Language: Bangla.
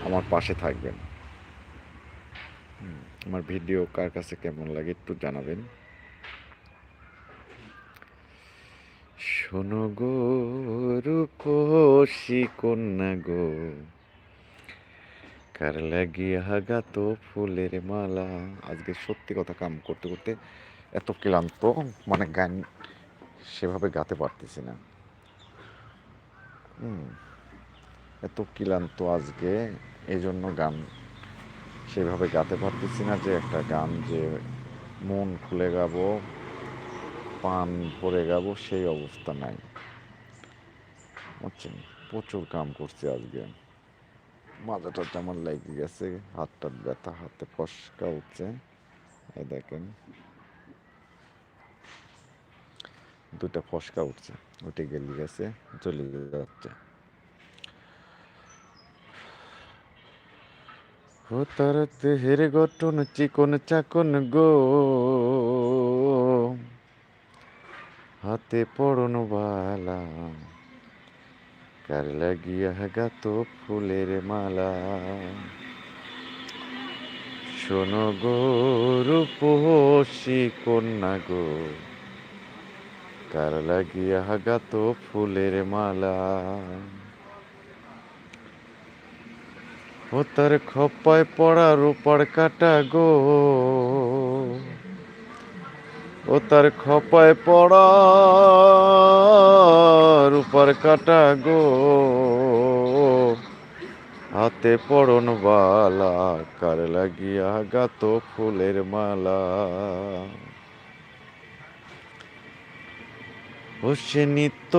আমার পাশে থাকবেন। আমার ভিডিও কার কাছে কেমন লাগে একটু জানাবেন। শোনো গো রূপসী কন্যা গো, কার লাগিয়া গাত ফুলের মালা। আজকে সত্যি কথা কাম করতে করতে এত ক্লান্ত, মানে গান সেভাবে গাতে পারতেছি না। এত ক্লান্ত আজকে, এই জন্য গান সেভাবে গাতে পারতেছি না, যে একটা গান যে মন খুলে গাবো, পান ভরে গাবো, সেই অবস্থা নাই, বুঝছেন। প্রচুর কাম করছি আজকে, মাথাটা আমার লেগে গেছে, হাতটা ব্যথা, হাতে ফসকা উঠছে, এই দেখেন দুটা ফসকা উঠছে, উঠে গেলে গেছে, চলে যাচ্ছে। ও তার দেহের গঠন চিকন চাকন গো, হাতে পড়ন বালা, কার লাগিয়া গাত ফুলের মালা। শোনো গো রূপসী কন্যা গো, কার লাগিয়া গাত ফুলের মালা। ও তার খপায় পড়া রূপার কাটা গো, ও তার খপায় পড়া রূপার কাটা গো, হাতে পড়ন বালা, কার লাগিয়া গাত ফুলের মালা। ও সে